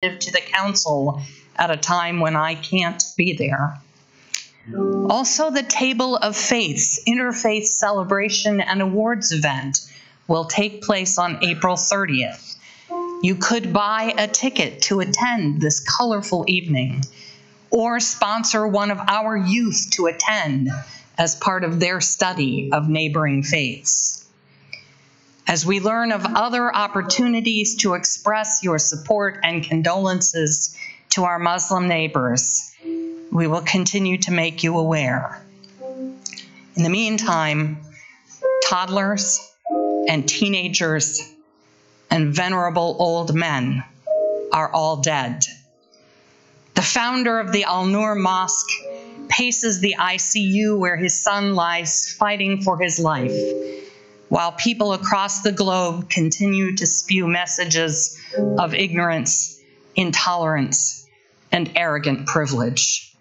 to the council at a time when I can't be there. Also, the Table of Faiths Interfaith Celebration and Awards event will take place on April 30th. You could buy a ticket to attend this colorful evening, or sponsor one of our youth to attend as part of their study of neighboring faiths. As we learn of other opportunities to express your support and condolences to our Muslim neighbors, we will continue to make you aware. In the meantime, toddlers and teenagers and venerable old men are all dead. The founder of the Al-Nur Mosque paces the ICU where his son lies fighting for his life, while people across the globe continue to spew messages of ignorance, intolerance, and arrogant privilege.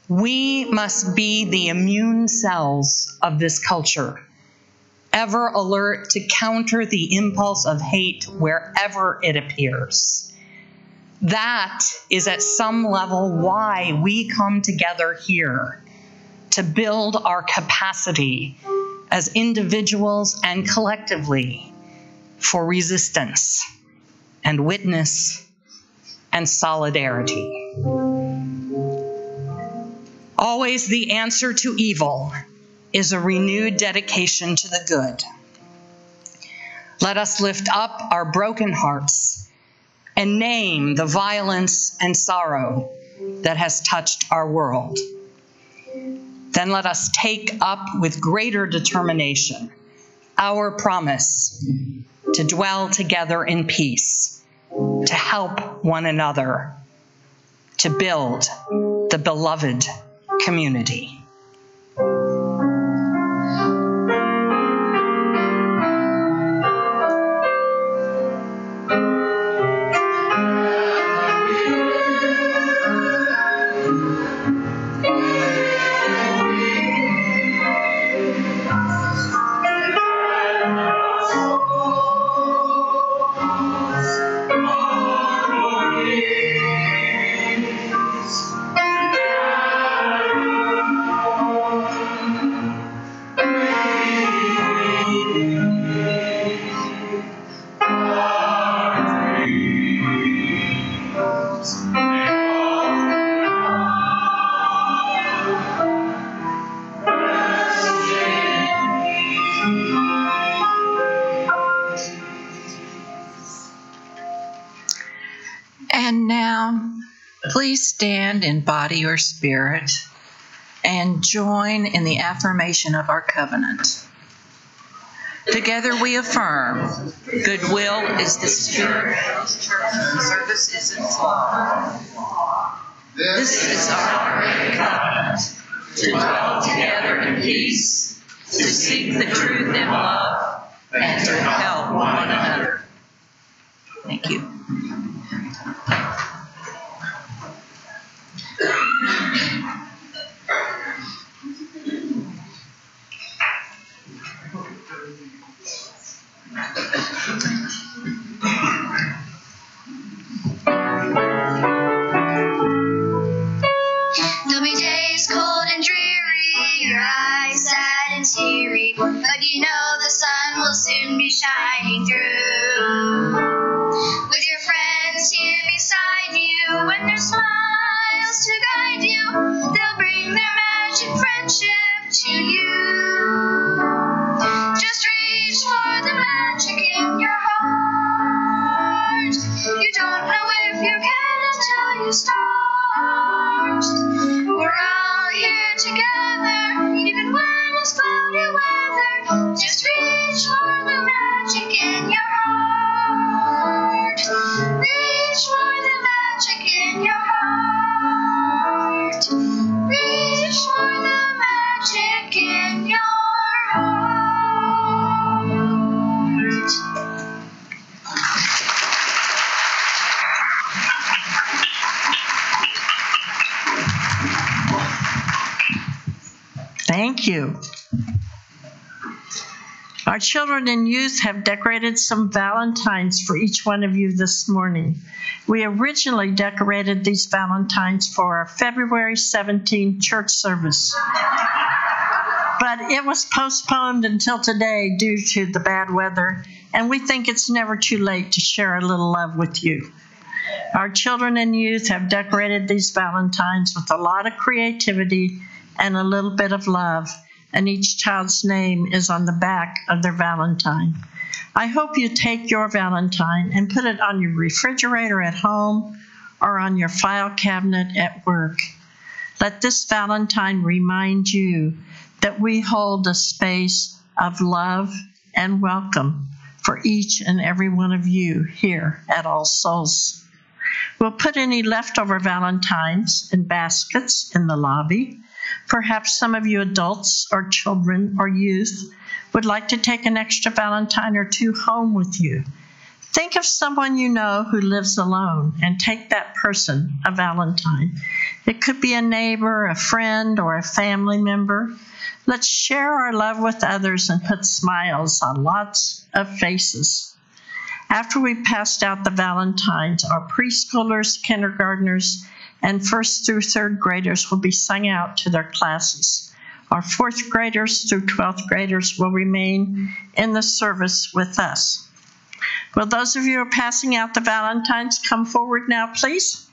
We must be the immune cells of this culture, ever alert to counter the impulse of hate wherever it appears. That is at some level why we come together here, to build our capacity as individuals and collectively for resistance and witness and solidarity. Always the answer to evil is a renewed dedication to the good. Let us lift up our broken hearts and name the violence and sorrow that has touched our world. Then let us take up with greater determination our promise to dwell together in peace, to help one another, to build the beloved community. And now, please stand in body or spirit and join in the affirmation of our covenant. Together we affirm, goodwill is the spirit, service is its law. This is our great covenant, to dwell together in peace, to seek the truth in love, and to help one another. Thank you. There'll be days cold and dreary, your eyes sad and teary, but you know the sun will soon be shining through. With your friends here beside you, and their smiles to guide you, they'll bring their magic friendship to you. Just reach for the magic in your heart. You don't know if you can until you start. We're all here together, even when it's cloudy weather. Just reach for the magic in your heart. Reach for the magic in your heart. Reach for the magic in your heart. Thank you. Our children and youth have decorated some Valentines for each one of you this morning. We originally decorated these Valentines for our February 17th church service, but it was postponed until today due to the bad weather, and we think it's never too late to share a little love with you. Our children and youth have decorated these Valentines with a lot of creativity and a little bit of love, and each child's name is on the back of their Valentine. I hope you take your Valentine and put it on your refrigerator at home or on your file cabinet at work. Let this Valentine remind you that we hold a space of love and welcome for each and every one of you here at All Souls. We'll put any leftover Valentines in baskets in the lobby. Perhaps some of you adults or children or youth would like to take an extra Valentine or two home with you. Think of someone you know who lives alone and take that person a Valentine. It could be a neighbor, a friend, or a family member. Let's share our love with others and put smiles on lots of faces. After we passed out the Valentines, our preschoolers, kindergartners, and 1st through 3rd graders will be sung out to their classes. Our 4th graders through 12th graders will remain in the service with us. Will those of you who are passing out the Valentines come forward now, please?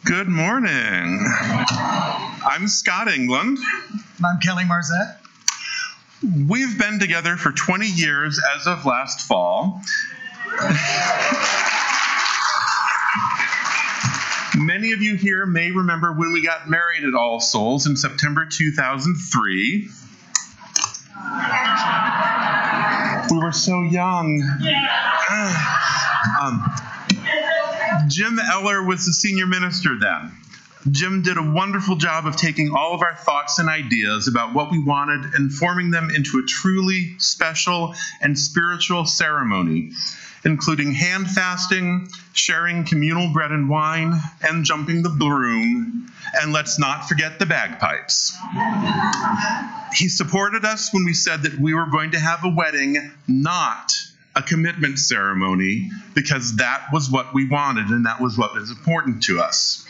Good morning. I'm Scott England. And I'm Kelly Marzette. We've been together for 20 years as of last fall. Many of you here may remember when we got married at All Souls in September 2003. We were so young. Jim Eller was the senior minister then. Jim did a wonderful job of taking all of our thoughts and ideas about what we wanted and forming them into a truly special and spiritual ceremony, including hand fasting, sharing communal bread and wine, and jumping the broom, and let's not forget the bagpipes. He supported us when we said that we were going to have a wedding, not a commitment ceremony, because that was what we wanted and that was what was important to us.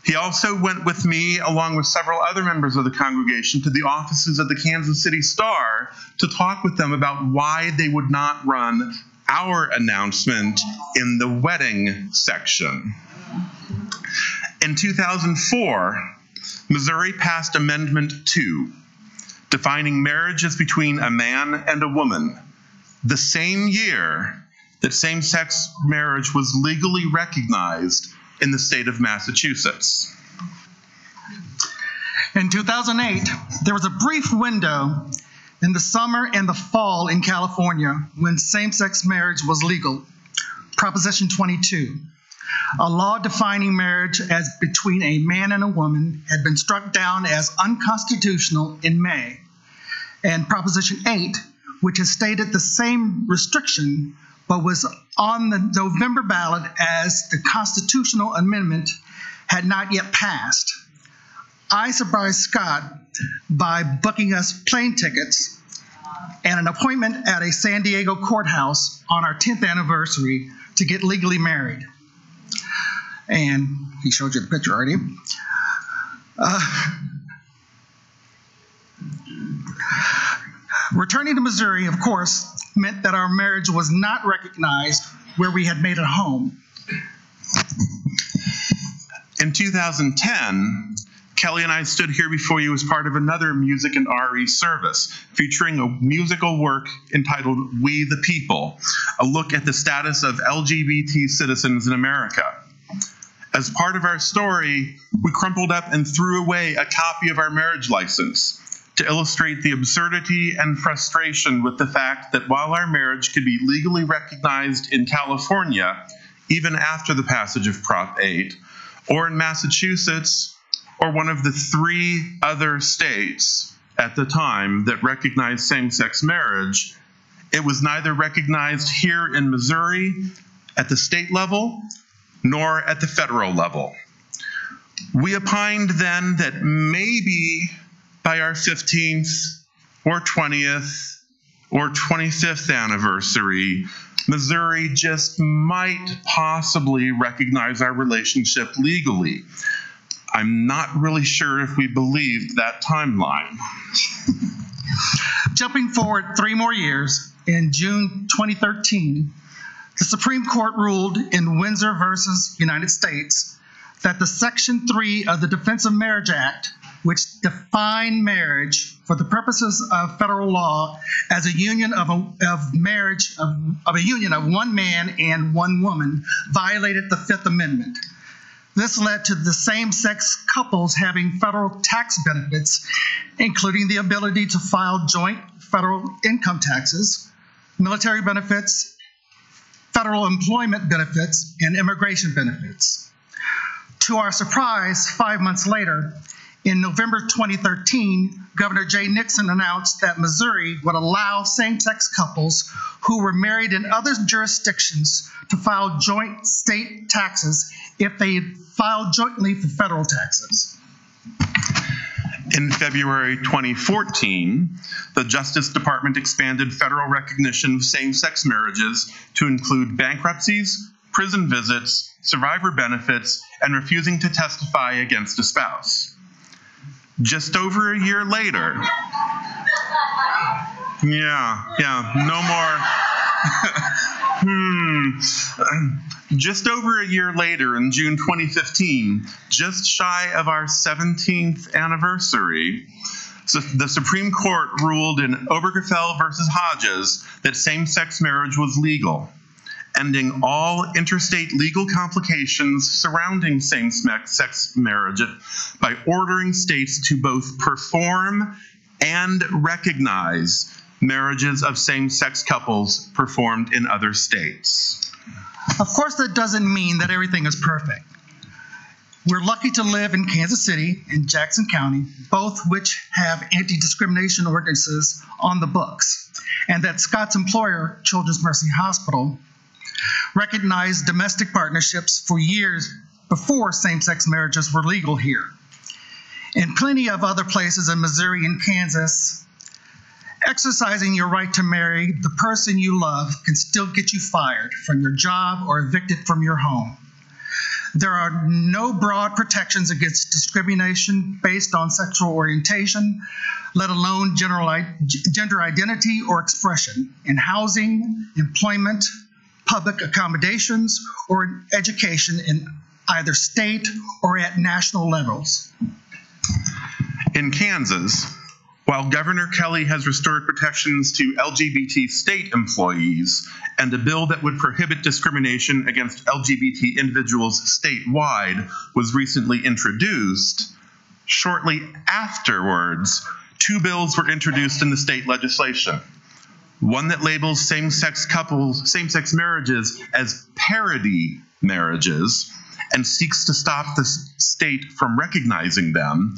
He also went with me, along with several other members of the congregation, to the offices of the Kansas City Star to talk with them about why they would not run our announcement in the wedding section. In 2004, Missouri passed Amendment 2, defining marriage as between a man and a woman, the same year that same-sex marriage was legally recognized in the state of Massachusetts. In 2008, there was a brief window in the summer and the fall in California when same-sex marriage was legal. Proposition 22, a law defining marriage as between a man and a woman, had been struck down as unconstitutional in May. And Proposition 8, which has stated the same restriction, but was on the November ballot as the constitutional amendment, had not yet passed. I surprised Scott by booking us plane tickets and an appointment at a San Diego courthouse on our 10th anniversary to get legally married. And he showed you the picture already. Returning to Missouri, of course, meant that our marriage was not recognized where we had made it home. In 2010, Kelly and I stood here before you as part of another Music and RE service, featuring a musical work entitled We the People, a look at the status of LGBT citizens in America. As part of our story, we crumpled up and threw away a copy of our marriage license to illustrate the absurdity and frustration with the fact that while our marriage could be legally recognized in California, even after the passage of Prop 8, or in Massachusetts, or one of the 3 other states at the time that recognized same-sex marriage, it was neither recognized here in Missouri at the state level, nor at the federal level. We opined then that maybe by our 15th or 20th or 25th anniversary, Missouri just might possibly recognize our relationship legally. I'm not really sure if we believed that timeline. Jumping forward 3 more years, in June 2013, the Supreme Court ruled in Windsor versus United States that the Section 3 of the Defense of Marriage Act, which defined marriage for the purposes of federal law as a union of a union of one man and one woman, violated the Fifth Amendment. This led to the same-sex couples having federal tax benefits, including the ability to file joint federal income taxes, military benefits, federal employment benefits, and immigration benefits. To our surprise, 5 months later, in November 2013, Governor Jay Nixon announced that Missouri would allow same-sex couples who were married in other jurisdictions to file joint state taxes if they filed jointly for federal taxes. In February 2014, the Justice Department expanded federal recognition of same-sex marriages to include bankruptcies, prison visits, survivor benefits, and refusing to testify against a spouse. Just over a year later, no more. Just over a year later, in June 2015, just shy of our 17th anniversary, the Supreme Court ruled in Obergefell versus Hodges that same-sex marriage was legal, ending all interstate legal complications surrounding same-sex marriage by ordering states to both perform and recognize marriages of same-sex couples performed in other states. Of course, that doesn't mean that everything is perfect. We're lucky to live in Kansas City and Jackson County, both which have anti-discrimination ordinances on the books, and that Scott's employer, Children's Mercy Hospital, recognized domestic partnerships for years before same-sex marriages were legal here. In plenty of other places in Missouri and Kansas, exercising your right to marry the person you love can still get you fired from your job or evicted from your home. There are no broad protections against discrimination based on sexual orientation, let alone gender identity or expression in housing, employment, public accommodations, or education in either state or at national levels. In Kansas, while Governor Kelly has restored protections to LGBT state employees and a bill that would prohibit discrimination against LGBT individuals statewide was recently introduced, shortly afterwards, two bills were introduced in the state legislation. One that labels same-sex marriages as parity marriages and seeks to stop the state from recognizing them,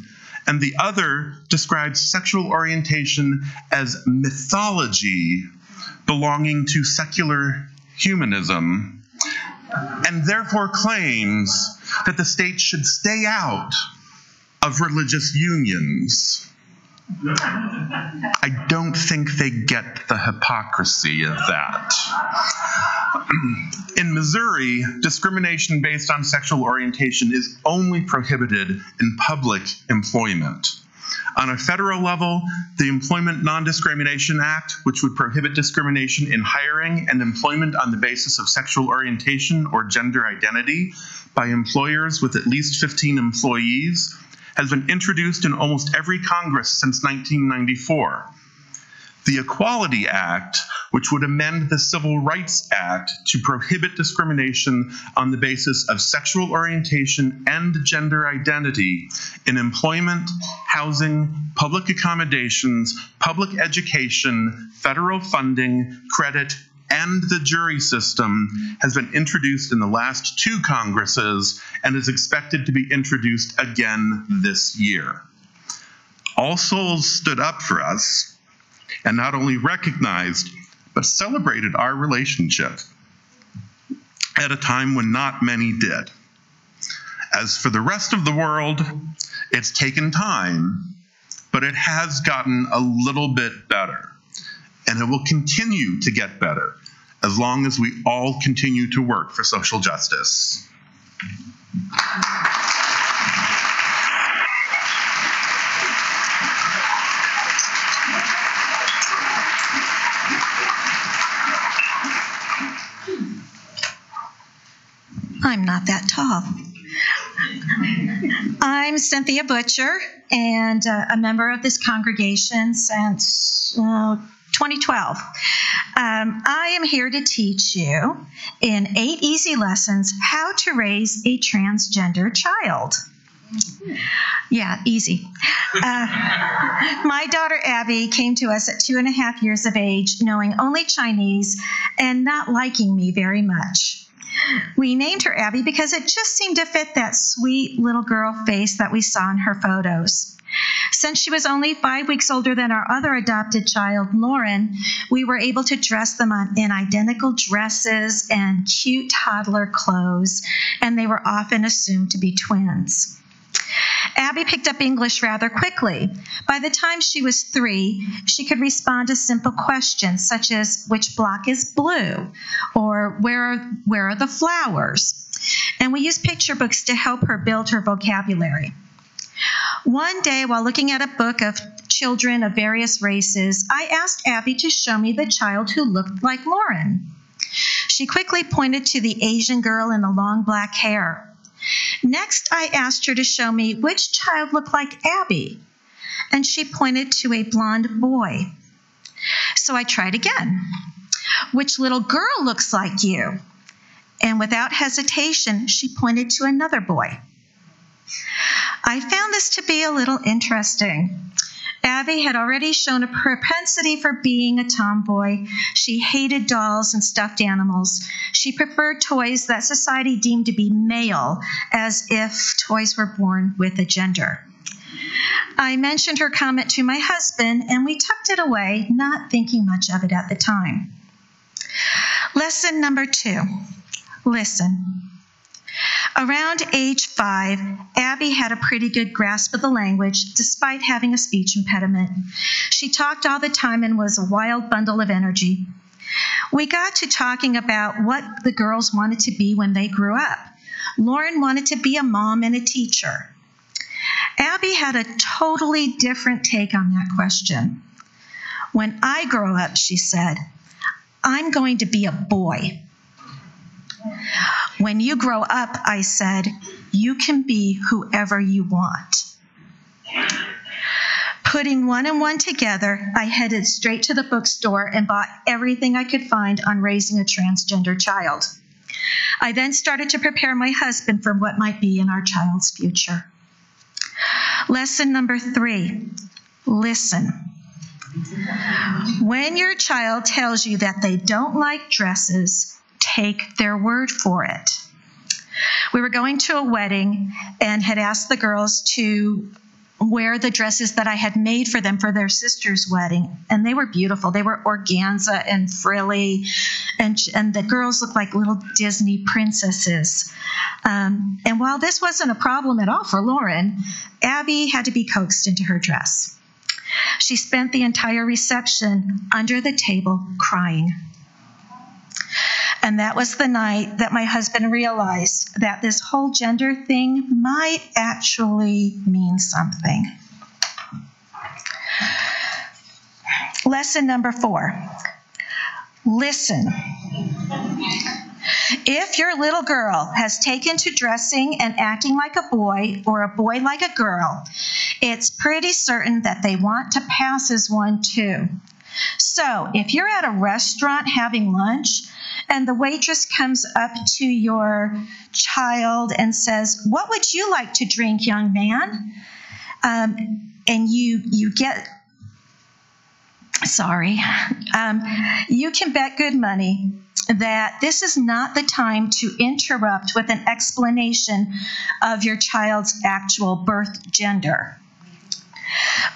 and the other describes sexual orientation as mythology belonging to secular humanism, and therefore claims that the state should stay out of religious unions. I don't think they get the hypocrisy of that. In Missouri, discrimination based on sexual orientation is only prohibited in public employment. On a federal level, the Employment Non-Discrimination Act, which would prohibit discrimination in hiring and employment on the basis of sexual orientation or gender identity by employers with at least 15 employees, has been introduced in almost every Congress since 1994. The Equality Act, which would amend the Civil Rights Act to prohibit discrimination on the basis of sexual orientation and gender identity in employment, housing, public accommodations, public education, federal funding, credit, and the jury system, has been introduced in the last two Congresses and is expected to be introduced again this year. All Souls stood up for us and not only recognized, but celebrated our relationship at a time when not many did. As for the rest of the world, it's taken time, but it has gotten a little bit better. And it will continue to get better as long as we all continue to work for social justice. I'm not that tall. I'm Cynthia Butcher, and a member of this congregation since 2012. I am here to teach you in 8 easy lessons how to raise a transgender child. Yeah, easy. My daughter Abby came to us at 2.5 years of age, knowing only Chinese and not liking me very much. We named her Abby because it just seemed to fit that sweet little girl face that we saw in her photos. Since she was only 5 weeks older than our other adopted child, Lauren, we were able to dress them in identical dresses and cute toddler clothes, and they were often assumed to be twins. Abby picked up English rather quickly. By the time she was 3, she could respond to simple questions such as, which block is blue? Or where are the flowers? And we used picture books to help her build her vocabulary. One day, while looking at a book of children of various races, I asked Abby to show me the child who looked like Lauren. She quickly pointed to the Asian girl in the long black hair. Next, I asked her to show me which child looked like Abby, and she pointed to a blonde boy. So I tried again. Which little girl looks like you? And without hesitation, she pointed to another boy. I found this to be a little interesting. Abby had already shown a propensity for being a tomboy. She hated dolls and stuffed animals. She preferred toys that society deemed to be male, as if toys were born with a gender. I mentioned her comment to my husband, and we tucked it away, not thinking much of it at the time. Lesson number 2, listen. Around age 5, Abby had a pretty good grasp of the language, despite having a speech impediment. She talked all the time and was a wild bundle of energy. We got to talking about what the girls wanted to be when they grew up. Lauren wanted to be a mom and a teacher. Abby had a totally different take on that question. When I grow up, she said, I'm going to be a boy. When you grow up, I said, you can be whoever you want. Putting one and one together, I headed straight to the bookstore and bought everything I could find on raising a transgender child. I then started to prepare my husband for what might be in our child's future. Lesson number 3, listen. When your child tells you that they don't like dresses, take their word for it. We were going to a wedding and had asked the girls to wear the dresses that I had made for them for their sister's wedding, and they were beautiful. They were organza and frilly, and the girls looked like little Disney princesses. And while this wasn't a problem at all for Lauren, Abby had to be coaxed into her dress. She spent the entire reception under the table crying. And that was the night that my husband realized that this whole gender thing might actually mean something. Lesson number 4, listen. If your little girl has taken to dressing and acting like a boy or a boy like a girl, it's pretty certain that they want to pass as one too. So if you're at a restaurant having lunch and the waitress comes up to your child and says, "What would you like to drink, young man?" And you get, you can bet good money that this is not the time to interrupt with an explanation of your child's actual birth gender.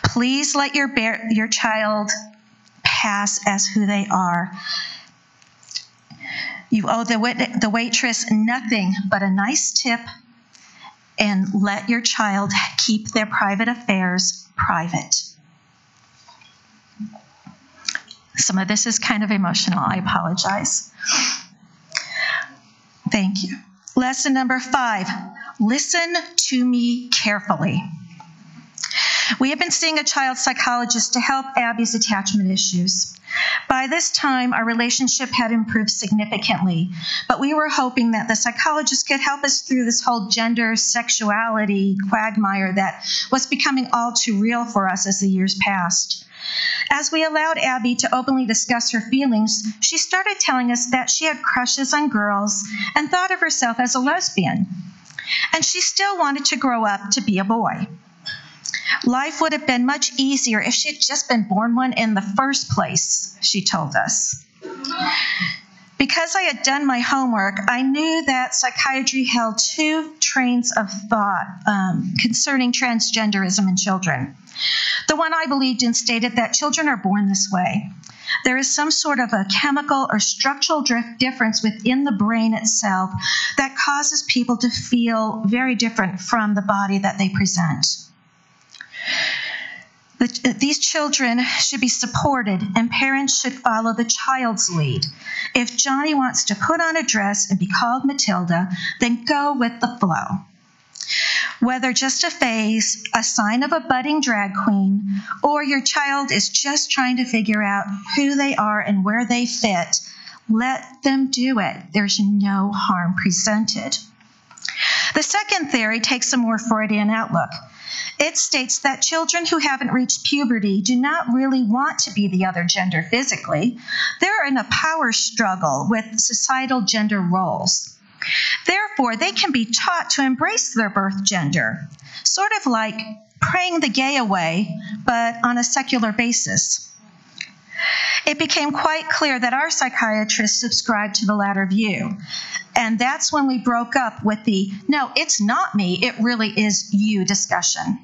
Please let your child pass as who they are. You owe the waitress nothing but a nice tip, and let your child keep their private affairs private. Some of this is kind of emotional. I apologize. Thank you. Lesson number 5, listen to me carefully. We have been seeing a child psychologist to help Abby's attachment issues. By this time, our relationship had improved significantly, but we were hoping that the psychologist could help us through this whole gender sexuality quagmire that was becoming all too real for us as the years passed. As we allowed Abby to openly discuss her feelings, she started telling us that she had crushes on girls and thought of herself as a lesbian. And she still wanted to grow up to be a boy. Life would have been much easier if she had just been born one in the first place, she told us. Because I had done my homework, I knew that psychiatry held 2 trains of thought concerning transgenderism in children. The one I believed in stated that children are born this way. There is some sort of a chemical or structural difference within the brain itself that causes people to feel very different from the body that they present. These children should be supported, and parents should follow the child's lead. If Johnny wants to put on a dress and be called Matilda, then go with the flow. Whether just a phase, a sign of a budding drag queen, or your child is just trying to figure out who they are and where they fit, let them do it. There's no harm presented. The second theory takes a more Freudian outlook. It states that children who haven't reached puberty do not really want to be the other gender physically. They're in a power struggle with societal gender roles. Therefore, they can be taught to embrace their birth gender, sort of like praying the gay away but on a secular basis. It became quite clear that our psychiatrist subscribed to the latter view. And that's when we broke up with the, no, it's not me, it really is you discussion.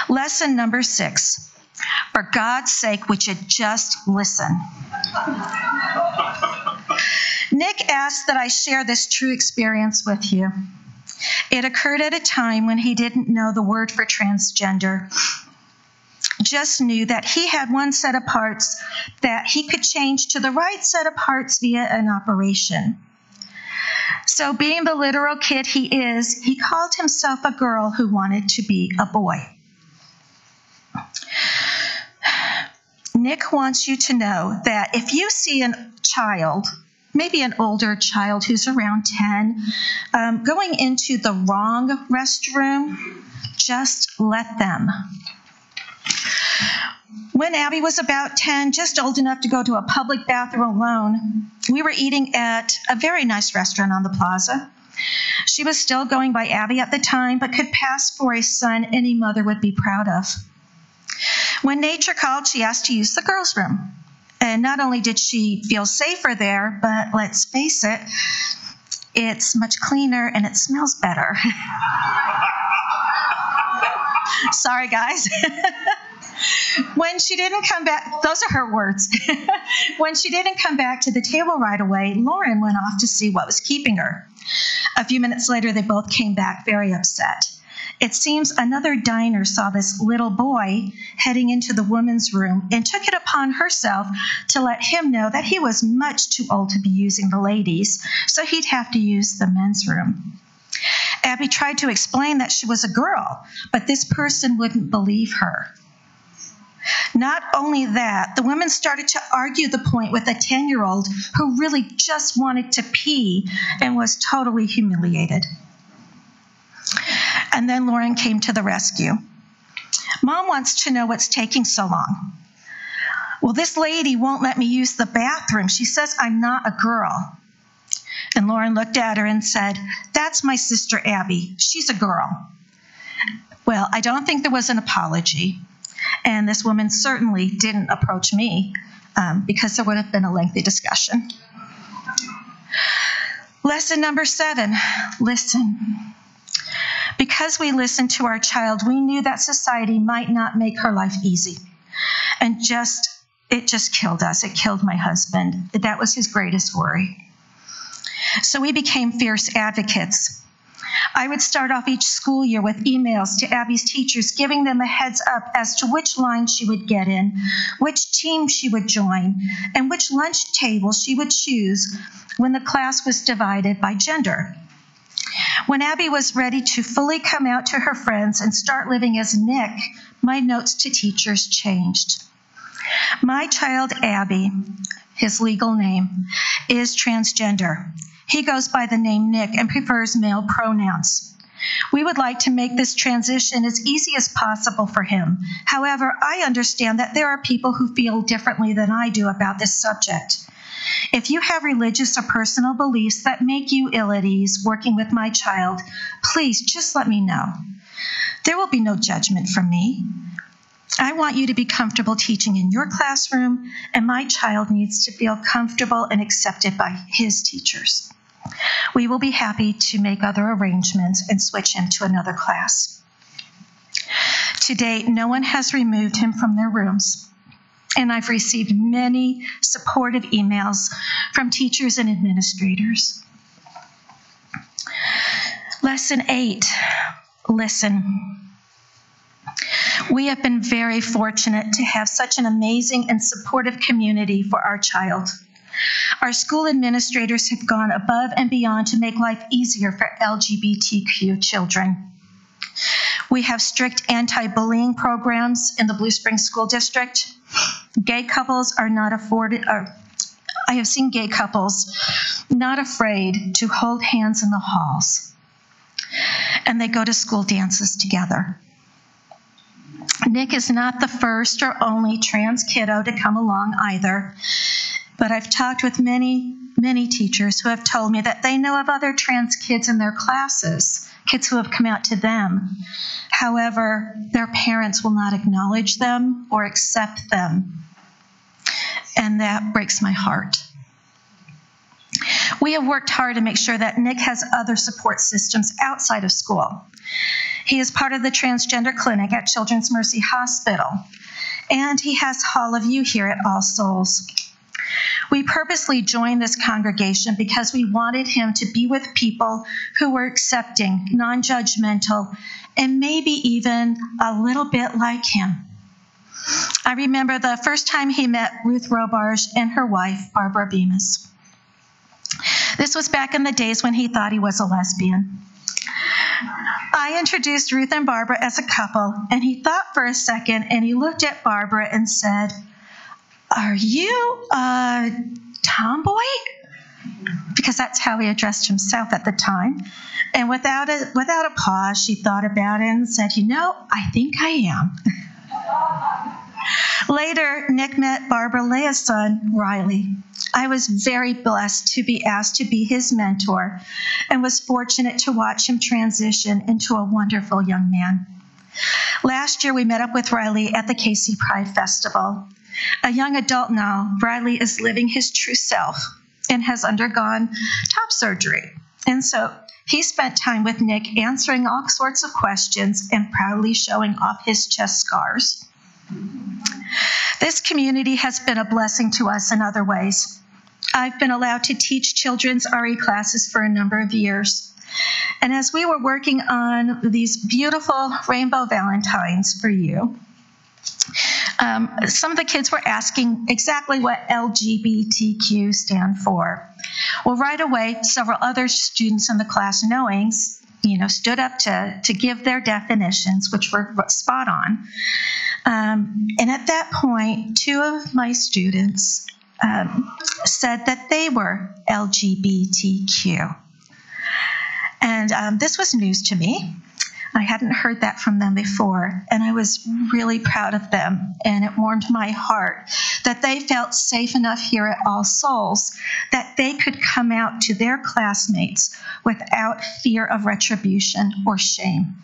Lesson number 6. For God's sake, would you just listen? Nick asked that I share this true experience with you. It occurred at a time when he didn't know the word for transgender, just knew that he had one set of parts that he could change to the right set of parts via an operation. So being the literal kid he is, he called himself a girl who wanted to be a boy. Nick wants you to know that if you see a child, maybe an older child who's around 10, going into the wrong restroom, just let them. When Abby was about 10, just old enough to go to a public bathroom alone, we were eating at a very nice restaurant on the plaza. She was still going by Abby at the time, but could pass for a son any mother would be proud of. When nature called, she asked to use the girls' room. And not only did she feel safer there, but let's face it, it's much cleaner and it smells better. Sorry, guys. When she didn't come back, those are her words. When she didn't come back to the table right away, Lauren went off to see what was keeping her. A few minutes later, they both came back very upset. It seems another diner saw this little boy heading into the woman's room and took it upon herself to let him know that he was much too old to be using the ladies, so he'd have to use the men's room. Abby tried to explain that she was a girl, but this person wouldn't believe her. Not only that, the women started to argue the point with a 10-year-old who really just wanted to pee and was totally humiliated. And then Lauren came to the rescue. Mom wants to know what's taking so long. Well, this lady won't let me use the bathroom. She says I'm not a girl. And Lauren looked at her and said, that's my sister Abby. She's a girl. Well, I don't think there was an apology. And this woman certainly didn't approach me because there would have been a lengthy discussion. Lesson number 7, listen. Because we listened to our child, we knew that society might not make her life easy. And it just killed us. It killed my husband. That was his greatest worry. So we became fierce advocates. I would start off each school year with emails to Abby's teachers, giving them a heads up as to which line she would get in, which team she would join, and which lunch table she would choose when the class was divided by gender. When Abby was ready to fully come out to her friends and start living as Nick, my notes to teachers changed. My child, Abby, his legal name, is transgender. He goes by the name Nick and prefers male pronouns. We would like to make this transition as easy as possible for him. However, I understand that there are people who feel differently than I do about this subject. If you have religious or personal beliefs that make you ill at ease working with my child, please just let me know. There will be no judgment from me. I want you to be comfortable teaching in your classroom, and my child needs to feel comfortable and accepted by his teachers. We will be happy to make other arrangements and switch him to another class. To date, no one has removed him from their rooms, and I've received many supportive emails from teachers and administrators. Lesson 8, listen. We have been very fortunate to have such an amazing and supportive community for our child. Our school administrators have gone above and beyond to make life easier for LGBTQ children. We have strict anti-bullying programs in the Blue Springs School District. Gay couples are not afforded, I have seen gay couples not afraid to hold hands in the halls. And they go to school dances together. Nick is not the first or only trans kiddo to come along either, but I've talked with many teachers who have told me that they know of other trans kids in their classes kids who have come out to them. However, their parents will not acknowledge them or accept them. And that breaks my heart. We have worked hard to make sure that Nick has other support systems outside of school. He is part of the transgender clinic at Children's Mercy Hospital, and he has Hall of You here at All Souls. We purposely joined this congregation because we wanted him to be with people who were accepting, non-judgmental, and maybe even a little bit like him. I remember the first time he met Ruth Robarge and her wife, Barbara Bemis. This was back in the days when he thought he was a lesbian. I introduced Ruth and Barbara as a couple, and he thought for a second, and he looked at Barbara and said, "Are you a tomboy?" Because that's how he addressed himself at the time. And without a pause, she thought about it and said, "I think I am." Later, Nick met Barbara Leah's son, Riley. I was very blessed to be asked to be his mentor and was fortunate to watch him transition into a wonderful young man. Last year, we met up with Riley at the KC Pride Festival. A young adult now, Riley is living his true self and has undergone top surgery. And so he spent time with Nick answering all sorts of questions and proudly showing off his chest scars. This community has been a blessing to us in other ways. I've been allowed to teach children's RE classes for a number of years. And as we were working on these beautiful rainbow valentines for you, some of the kids were asking exactly what LGBTQ stand for. Well, right away, several other students in the class, knowing, stood up to give their definitions, which were spot on. And at that point, two of my students said that they were LGBTQ. And this was news to me. I hadn't heard that from them before, and I was really proud of them, and it warmed my heart that they felt safe enough here at All Souls that they could come out to their classmates without fear of retribution or shame.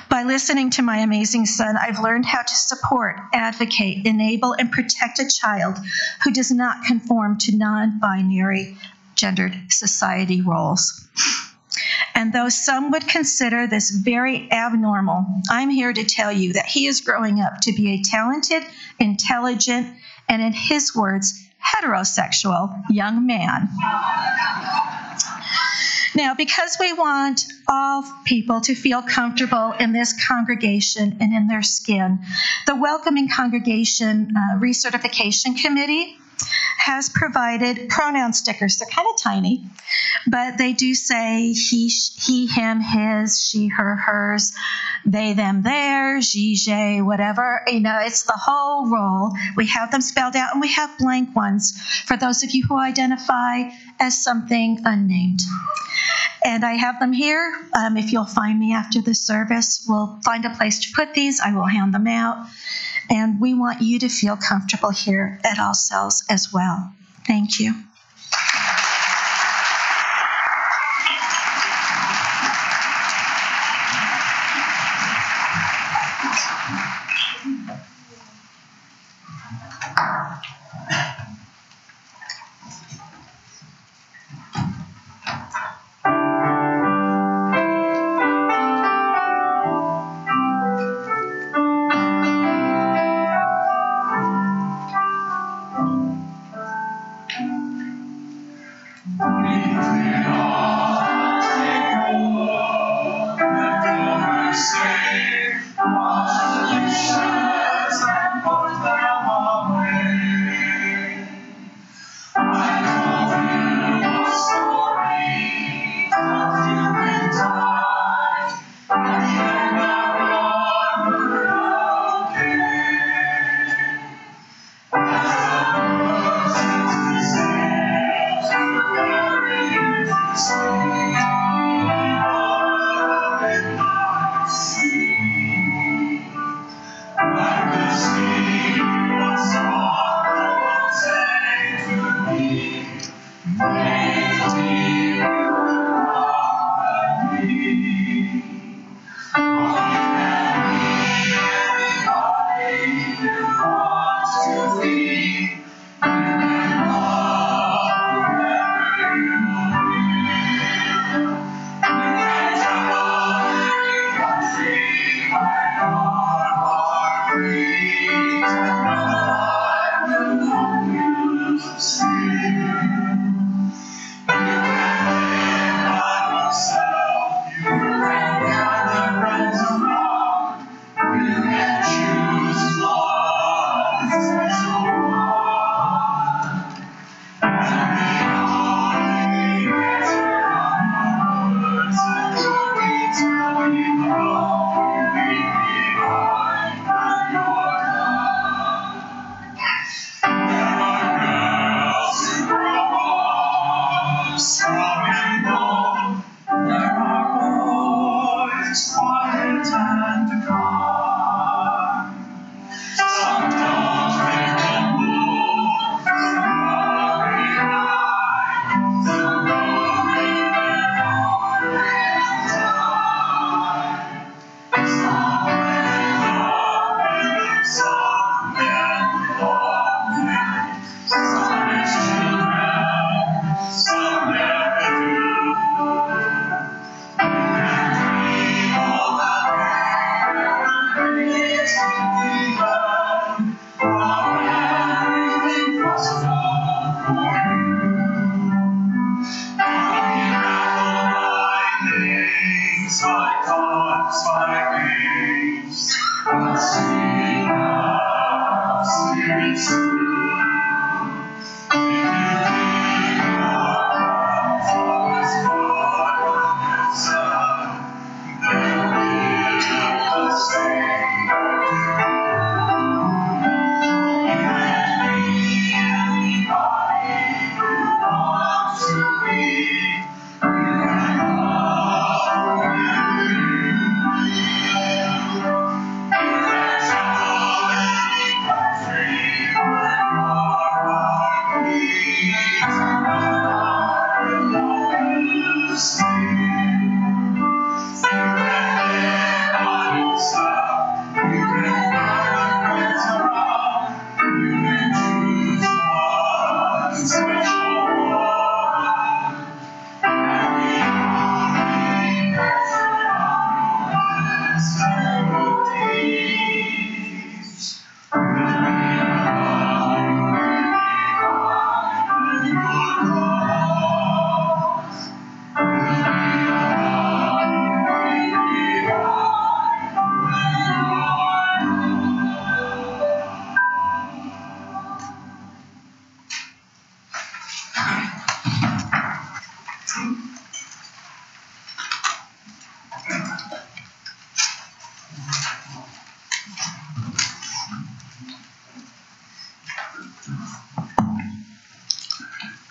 By listening to my amazing son, I've learned how to support, advocate, enable, and protect a child who does not conform to non-binary gendered society roles. And though some would consider this very abnormal, I'm here to tell you that he is growing up to be a talented, intelligent, and in his words, heterosexual young man. Now, because we want all people to feel comfortable in this congregation and in their skin, the Welcoming Congregation Recertification Committee has provided pronoun stickers. They're kind of tiny, but they do say he, him, his, she, her, hers, they, them, theirs, ye, they, whatever. It's the whole roll. We have them spelled out, and we have blank ones for those of you who identify as something unnamed. And I have them here. If you'll find me after the service, we'll find a place to put these. I will hand them out. And we want you to feel comfortable here at All Souls as well. Thank you.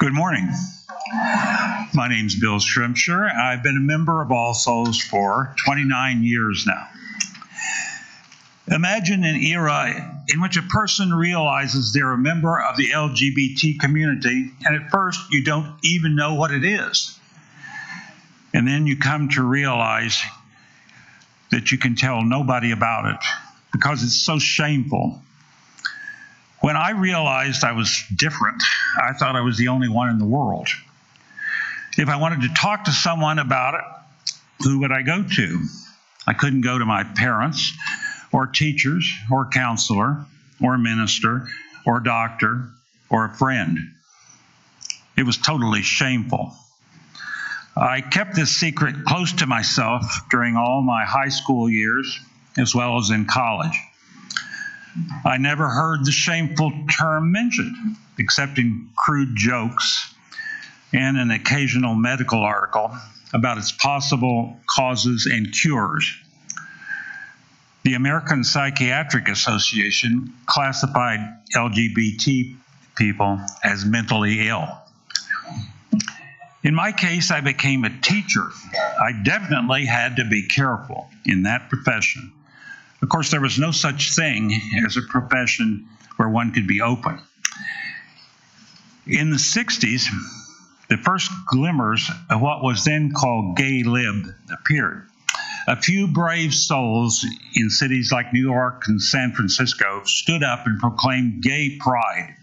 Good morning. My name's Bill Shrimpshire. I've been a member of All Souls for 29 years now. Imagine an era in which a person realizes they're a member of the LGBT community, and at first you don't even know what it is. And then you come to realize that you can tell nobody about it because it's so shameful. When I realized I was different, I thought I was the only one in the world. If I wanted to talk to someone about it, who would I go to? I couldn't go to my parents, or teachers, or counselor, or minister, or doctor, or a friend. It was totally shameful. I kept this secret close to myself during all my high school years, as well as in college. I never heard the shameful term mentioned, except in crude jokes and an occasional medical article about its possible causes and cures. The American Psychiatric Association classified LGBT people as mentally ill. In my case, I became a teacher. I definitely had to be careful in that profession. Of course, there was no such thing as a profession where one could be open. In the 60s, the first glimmers of what was then called gay lib appeared. A few brave souls in cities like New York and San Francisco stood up and proclaimed gay pride.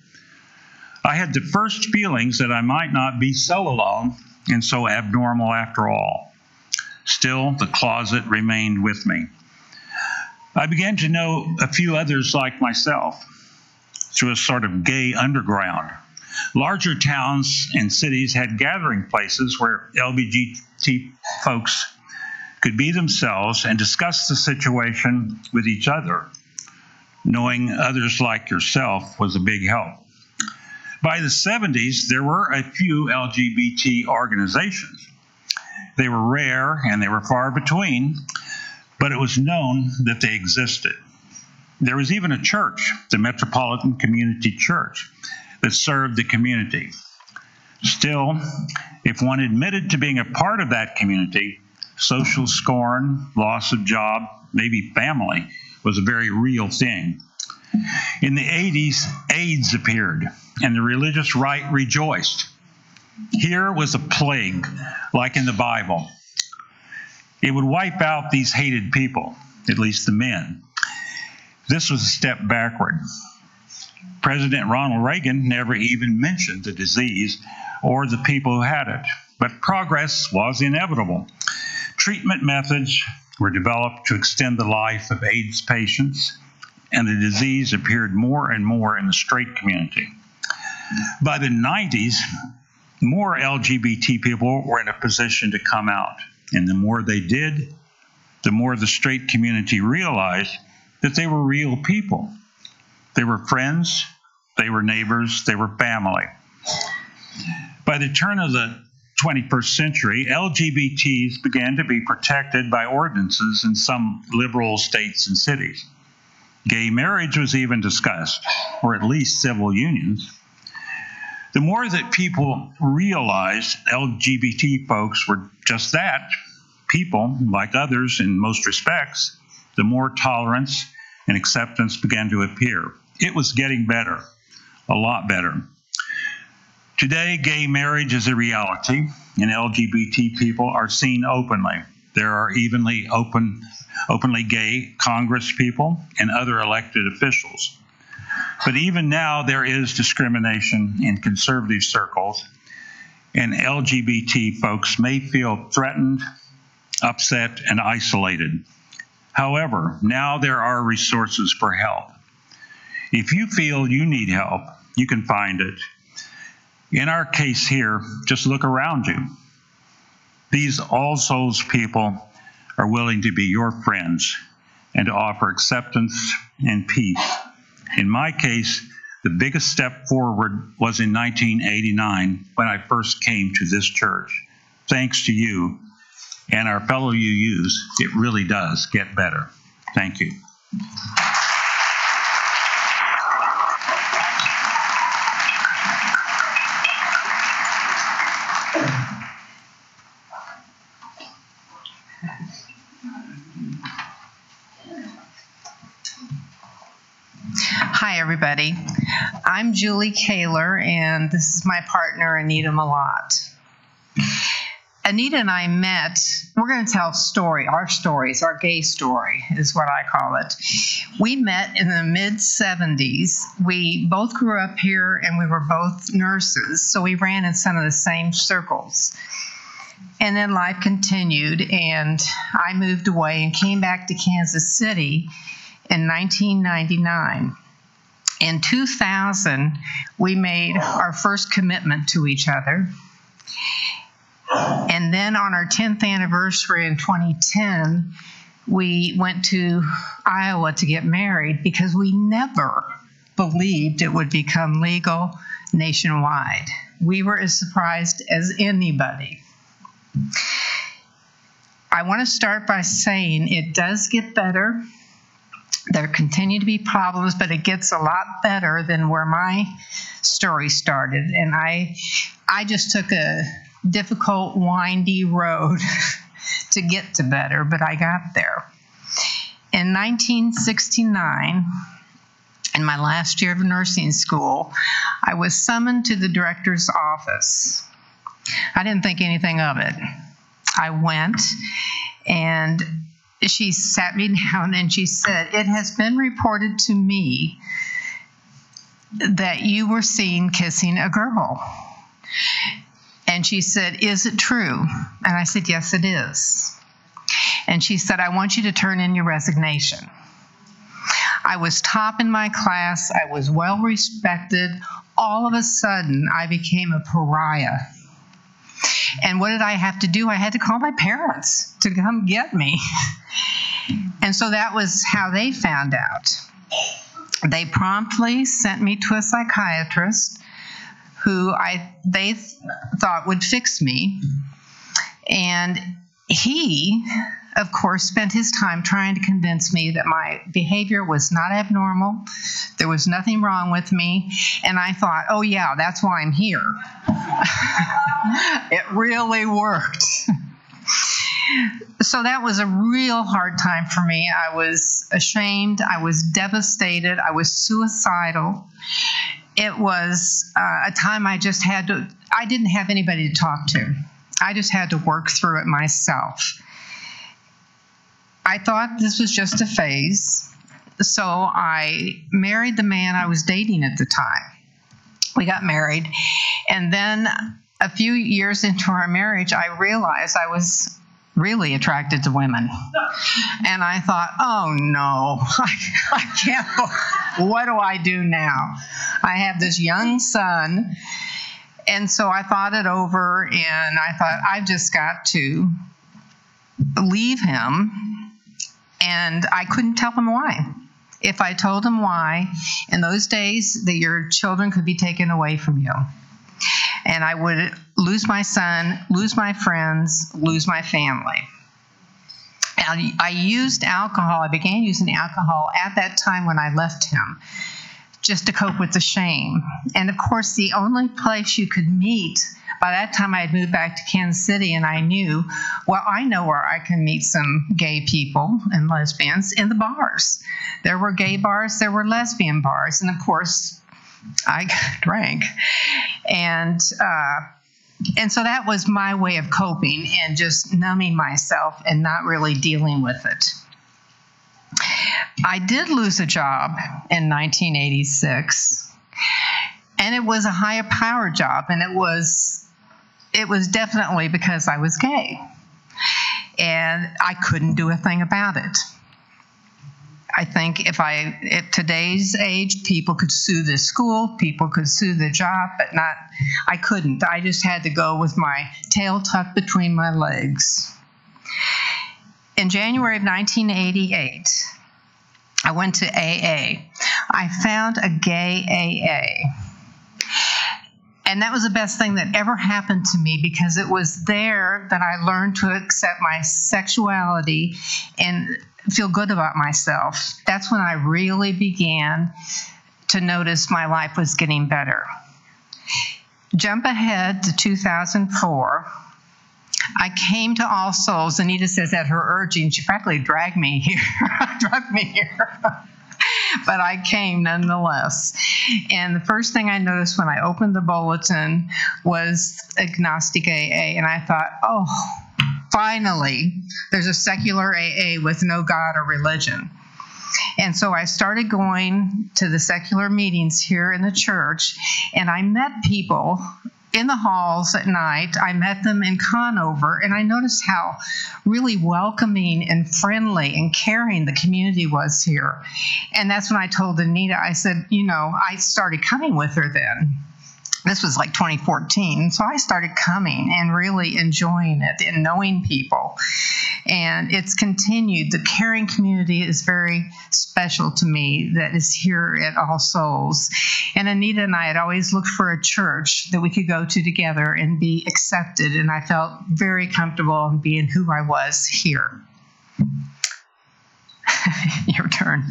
I had the first feelings that I might not be so alone and so abnormal after all. Still, the closet remained with me. I began to know a few others like myself through a sort of gay underground. Larger towns and cities had gathering places where LGBT folks could be themselves and discuss the situation with each other. Knowing others like yourself was a big help. By the 70s, there were a few LGBT organizations. They were rare and they were far between, but it was known that they existed. There was even a church, the Metropolitan Community Church, that served the community. Still, if one admitted to being a part of that community, social scorn, loss of job, maybe family, was a very real thing. In the 80s, AIDS appeared, and the religious right rejoiced. Here was a plague, like in the Bible. It would wipe out these hated people, at least the men. This was a step backward. President Ronald Reagan never even mentioned the disease or the people who had it, but progress was inevitable. Treatment methods were developed to extend the life of AIDS patients, and the disease appeared more and more in the straight community. By the 90s, more LGBT people were in a position to come out, and the more they did, the more the straight community realized that they were real people. They were friends, they were neighbors, they were family. By the turn of the 21st century, LGBTs began to be protected by ordinances in some liberal states and cities. Gay marriage was even discussed, or at least civil unions. The more that people realized LGBT folks were just that, people like others in most respects, the more tolerance and acceptance began to appear. It was getting better, a lot better. Today, gay marriage is a reality, and LGBT people are seen openly. There are openly gay Congress people and other elected officials. But even now, there is discrimination in conservative circles, and LGBT folks may feel threatened, upset, and isolated. However, now there are resources for help. If you feel you need help, you can find it. In our case here, just look around you. These All Souls people are willing to be your friends and to offer acceptance and peace. In my case, the biggest step forward was in 1989 when I first came to this church. Thanks to you and our fellow UUs, it really does get better. Thank you. Hi, everybody. I'm Julie Kaler, and this is my partner, Anita Malott. Anita and I met, we're going to tell our stories, our gay story is what I call it. We met in the mid-70s. We both grew up here, and we were both nurses, so we ran in some of the same circles. And then life continued, and I moved away and came back to Kansas City in 1999. In 2000, we made our first commitment to each other. And then on our 10th anniversary in 2010, we went to Iowa to get married because we never believed it would become legal nationwide. We were as surprised as anybody. I want to start by saying it does get better. There continue to be problems, but it gets a lot better than where my story started. And I just took a difficult, windy road to get to better, but I got there. In 1969, in my last year of nursing school, I was summoned to the director's office. I didn't think anything of it. I went, and she sat me down and she said, "It has been reported to me that you were seen kissing a girl." And she said, "Is it true?" And I said, "Yes, it is." And she said, "I want you to turn in your resignation." I was top in my class. I was well respected. All of a sudden, I became a pariah. And what did I have to do? I had to call my parents to come get me. And so that was how they found out. They promptly sent me to a psychiatrist who they thought would fix me. And he, of course, spent his time trying to convince me that my behavior was not abnormal. There was nothing wrong with me. And I thought, oh, yeah, that's why I'm here. It really worked. So that was a real hard time for me. I was ashamed. I was devastated. I was suicidal. It was a time I didn't have anybody to talk to. I just had to work through it myself. I thought this was just a phase. So I married the man I was dating at the time. We got married. And then a few years into our marriage, I realized I was really attracted to women. And I thought, oh no, I can't, what do I do now? I have this young son. And so I thought it over, and I thought, I've just got to leave him And I couldn't tell them why. If I told them why, in those days, that your children could be taken away from you. And I would lose my son, lose my friends, lose my family. And I used alcohol. I began using alcohol at that time when I left him, just to cope with the shame. And of course, the only place you could meet, by that time I had moved back to Kansas City, and I knew, well, I know where I can meet some gay people and lesbians, in the bars. There were gay bars, there were lesbian bars, and of course, I drank. And so that was my way of coping and just numbing myself and not really dealing with it. I did lose a job in 1986, and it was a higher power job, and it was definitely because I was gay, and I couldn't do a thing about it. I think at today's age, people could sue the school, people could sue the job, but I couldn't. I just had to go with my tail tucked between my legs. In January of 1988, I went to AA. I found a gay AA. And that was the best thing that ever happened to me, because it was there that I learned to accept my sexuality and feel good about myself. That's when I really began to notice my life was getting better. Jump ahead to 2004. I came to All Souls. Anita says at her urging, she practically dragged me here. But I came nonetheless. And the first thing I noticed when I opened the bulletin was Agnostic AA. And I thought, oh, finally, there's a secular AA with no God or religion. And so I started going to the secular meetings here in the church, and I met people in the halls at night. I met them in Conover, and I noticed how really welcoming and friendly and caring the community was here. And that's when I told Anita, I said, I started coming with her then. This was like 2014. So I started coming and really enjoying it and knowing people. And it's continued. The caring community is very special to me that is here at All Souls. And Anita and I had always looked for a church that we could go to together and be accepted. And I felt very comfortable in being who I was here. Your turn.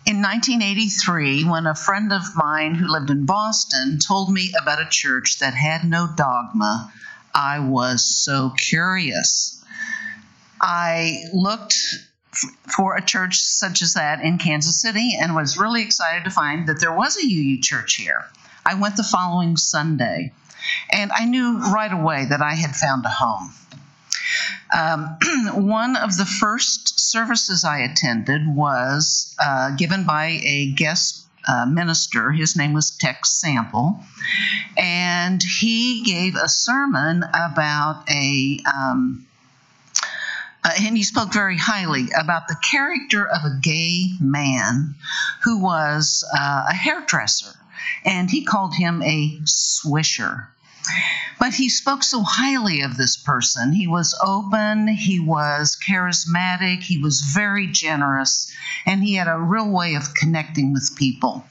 In 1983, when a friend of mine who lived in Boston told me about a church that had no dogma, I was so curious. I looked for a church such as that in Kansas City and was really excited to find that there was a UU church here. I went the following Sunday, and I knew right away that I had found a home. One of the first services I attended was given by a guest minister. His name was Tex Sample, and he gave a sermon about and he spoke very highly about the character of a gay man who was a hairdresser, and he called him a swisher. But he spoke so highly of this person. He was open, he was charismatic, he was very generous, and he had a real way of connecting with people.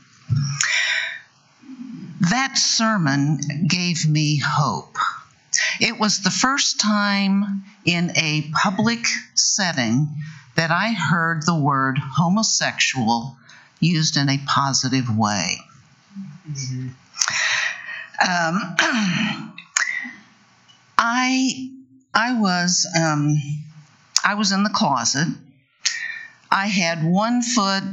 That sermon gave me hope. It was the first time in a public setting that I heard the word homosexual used in a positive way. Mm-hmm. I was in the closet. I had 1 foot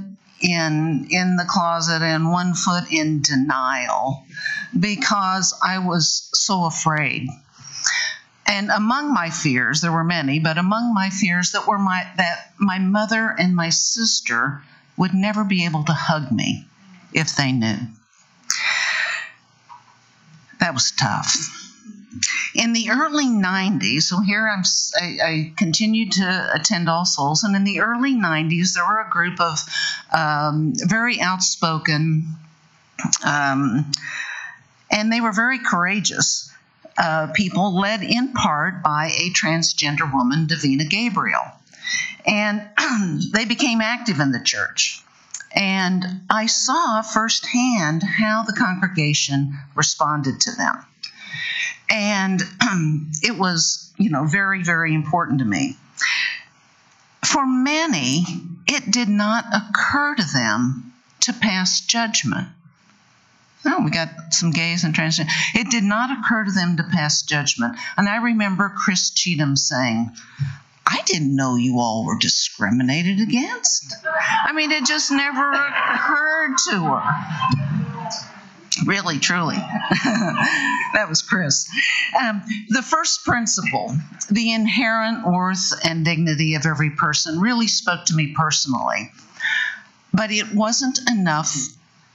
in the closet and 1 foot in denial because I was so afraid. And among my fears, there were many, but among my fears that my mother and my sister would never be able to hug me if they knew. That was tough. In the early 90s, so here I continued to attend All Souls, and in the early 90s, there were a group of very outspoken, and they were very courageous, people, led in part by a transgender woman, Davina Gabriel. And they became active in the church. And I saw firsthand how the congregation responded to them. And it was, very, very important to me. For many, it did not occur to them to pass judgment. Oh, we got some gays and transgender. It did not occur to them to pass judgment. And I remember Chris Cheatham saying, I didn't know you all were discriminated against. I mean, it just never occurred to her. Really, truly. That was Chris. The first principle, the inherent worth and dignity of every person, really spoke to me personally. But it wasn't enough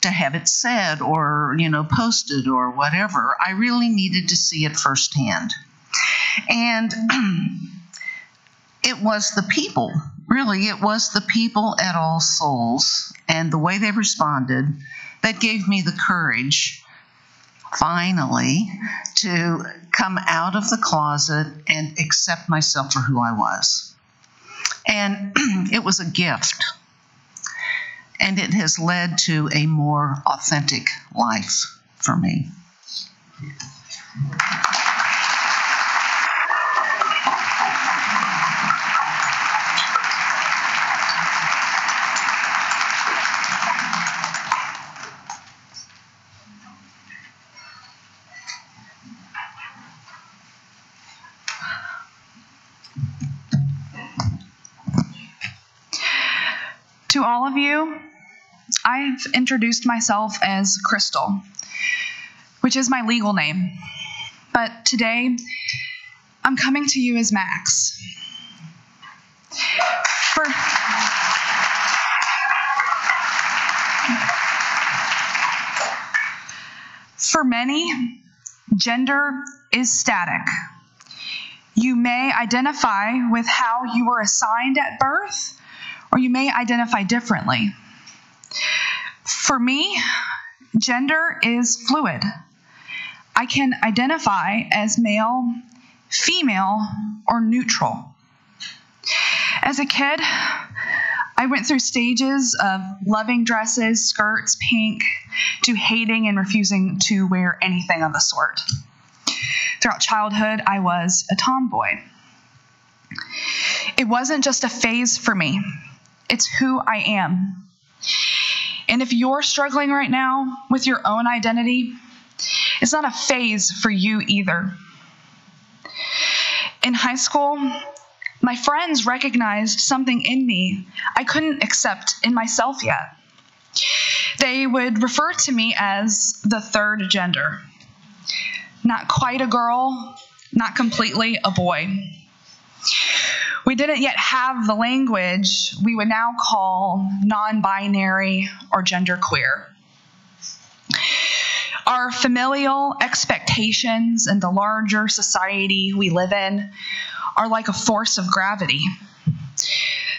to have it said or, posted or whatever. I really needed to see it firsthand. And it was the people, really, it was the people at All Souls and the way they responded that gave me the courage, finally, to come out of the closet and accept myself for who I was. And it was a gift. And it has led to a more authentic life for me. To all of you, I've introduced myself as Crystal, which is my legal name. But today, I'm coming to you as Max. For many, gender is static. You may identify with how you were assigned at birth, or you may identify differently. For me, gender is fluid. I can identify as male, female, or neutral. As a kid, I went through stages of loving dresses, skirts, pink, to hating and refusing to wear anything of the sort. Throughout childhood, I was a tomboy. It wasn't just a phase for me. It's who I am. And if you're struggling right now with your own identity, it's not a phase for you either. In high school, my friends recognized something in me I couldn't accept in myself yet. They would refer to me as the third gender. Not quite a girl, not completely a boy. We didn't yet have the language we would now call non-binary or genderqueer. Our familial expectations in the larger society we live in are like a force of gravity.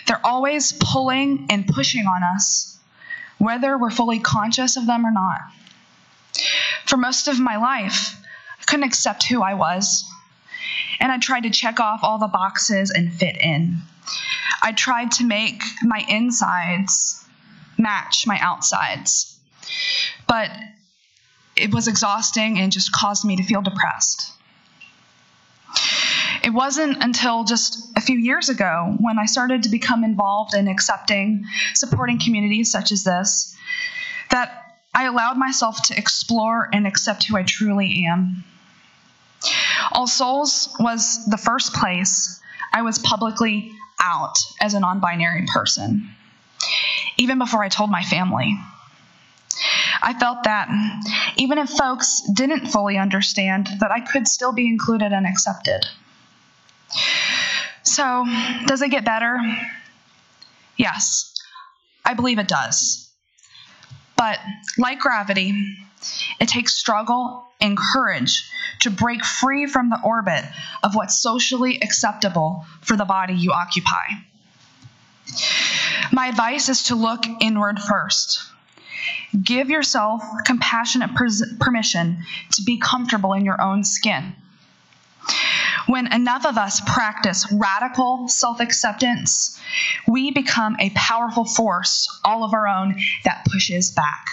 They're always pulling and pushing on us, whether we're fully conscious of them or not. For most of my life, I couldn't accept who I was. And I tried to check off all the boxes and fit in. I tried to make my insides match my outsides. But it was exhausting and just caused me to feel depressed. It wasn't until just a few years ago when I started to become involved in supporting communities such as this, that I allowed myself to explore and accept who I truly am. All Souls was the first place I was publicly out as a non-binary person, even before I told my family. I felt that even if folks didn't fully understand, that I could still be included and accepted. So, does it get better? Yes, I believe it does. But like gravity, it takes struggle and courage to break free from the orbit of what's socially acceptable for the body you occupy. My advice is to look inward first. Give yourself compassionate permission to be comfortable in your own skin. When enough of us practice radical self-acceptance, we become a powerful force all of our own that pushes back.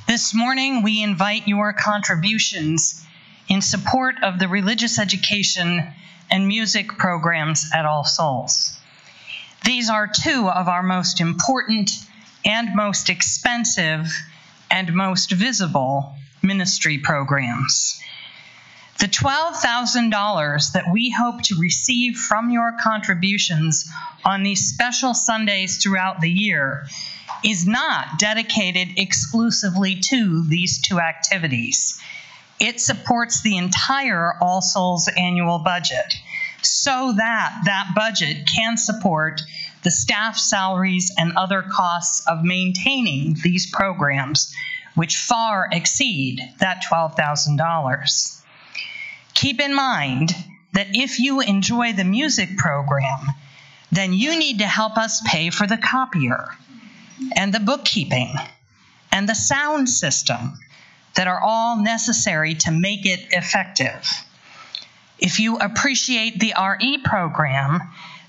This morning, we invite your contributions in support of the religious education and music programs at All Souls. These are two of our most important and most expensive and most visible ministry programs. The $12,000 that we hope to receive from your contributions on these special Sundays throughout the year is not dedicated exclusively to these two activities. It supports the entire All Souls annual budget so that that budget can support the staff salaries and other costs of maintaining these programs, which far exceed that $12,000. Keep in mind that if you enjoy the music program, then you need to help us pay for the copier and the bookkeeping and the sound system that are all necessary to make it effective. If you appreciate the RE program,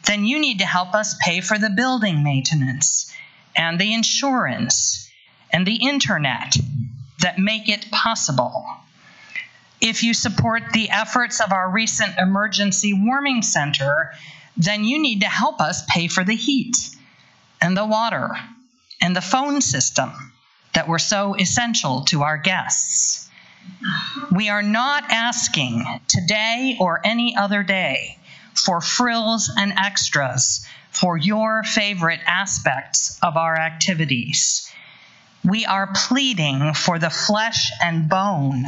then you need to help us pay for the building maintenance and the insurance and the internet that make it possible. If you support the efforts of our recent emergency warming center, then you need to help us pay for the heat and the water and the phone system that were so essential to our guests. We are not asking today or any other day for frills and extras for your favorite aspects of our activities. We are pleading for the flesh and bone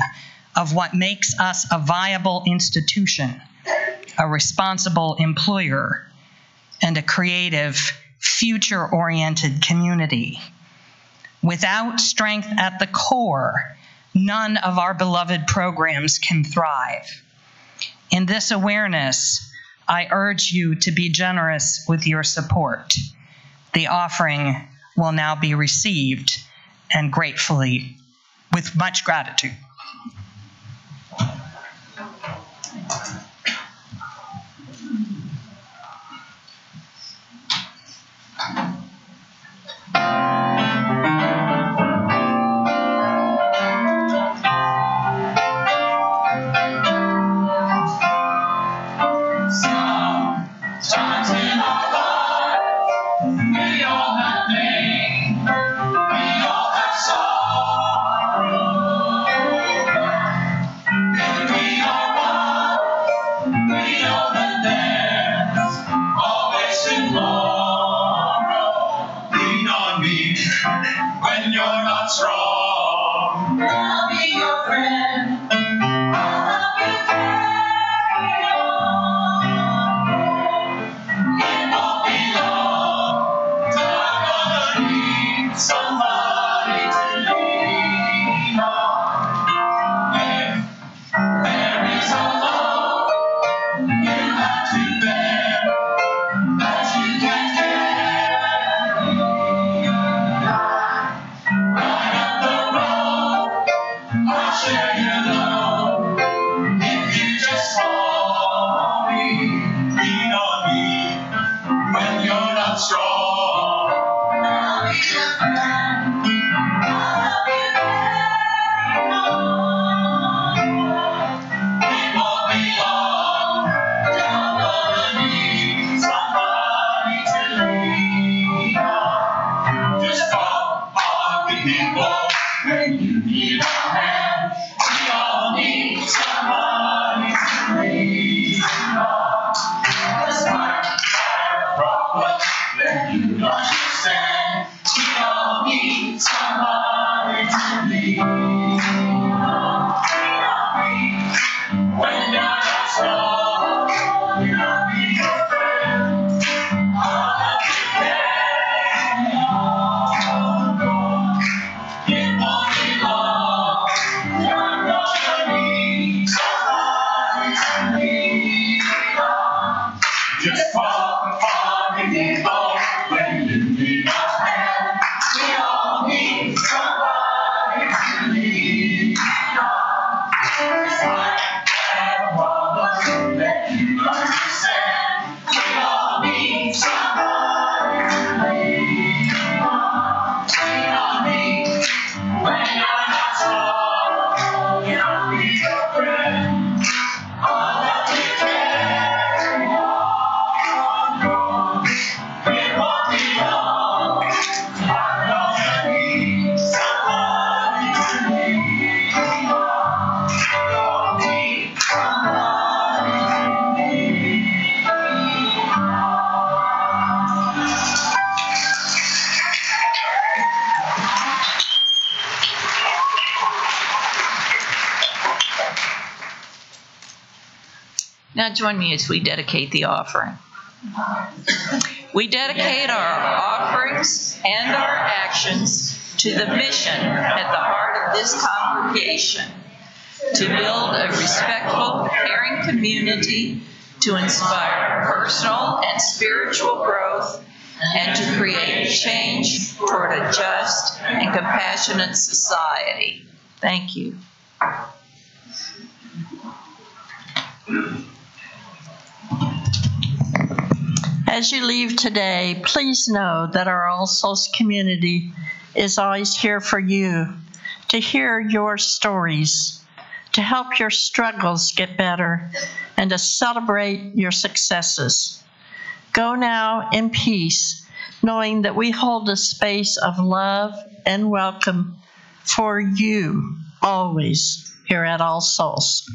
of what makes us a viable institution, a responsible employer, and a creative, future-oriented community. Without strength at the core, none of our beloved programs can thrive. In this awareness, I urge you to be generous with your support. The offering will now be received, and gratefully, with much gratitude. Sometimes in our lives, we all have pain, we all have sorrow. If we are wise, we know that there's always tomorrow. Lean on me when you're not strong. I'll be your friend. I'll help you carry on. It won't be long till I'm gonna need somebody to lean on. If there is a load you have to bear that you can't carry, right up the road, I'll share your load. If you just follow me, lean on me when you're not strong. I'll be your friend. I'll help you carry on. It won't be long till I'm gonna need somebody to lean on. Just call on the people when you need a hand. We all need somebody to lean on. Despite our problems that you understand, we all need somebody to lean on. When you're not strong, I'll be your friend. I'll help you Now join me as we dedicate the offering. We dedicate our offerings and our actions to the mission at the heart of this congregation, to build a respectful, caring community, to inspire personal and spiritual growth, and to create change toward a just and compassionate society. Thank you. As you leave today, please know that our All Souls community is always here for you, to hear your stories, to help your struggles get better, and to celebrate your successes. Go now in peace, knowing that we hold a space of love and welcome for you always here at All Souls.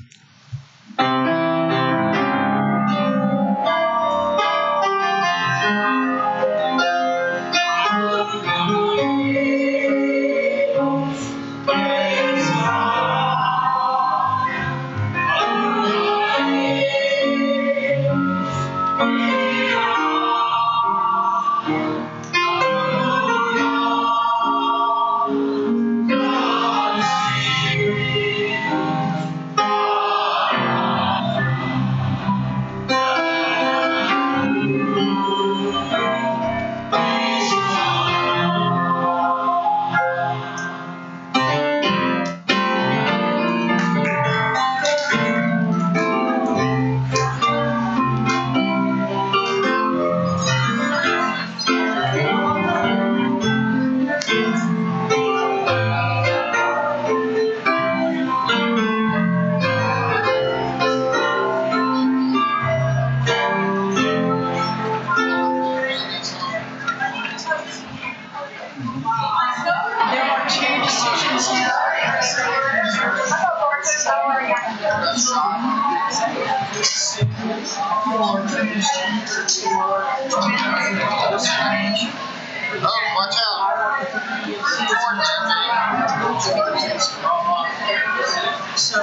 Watch out. So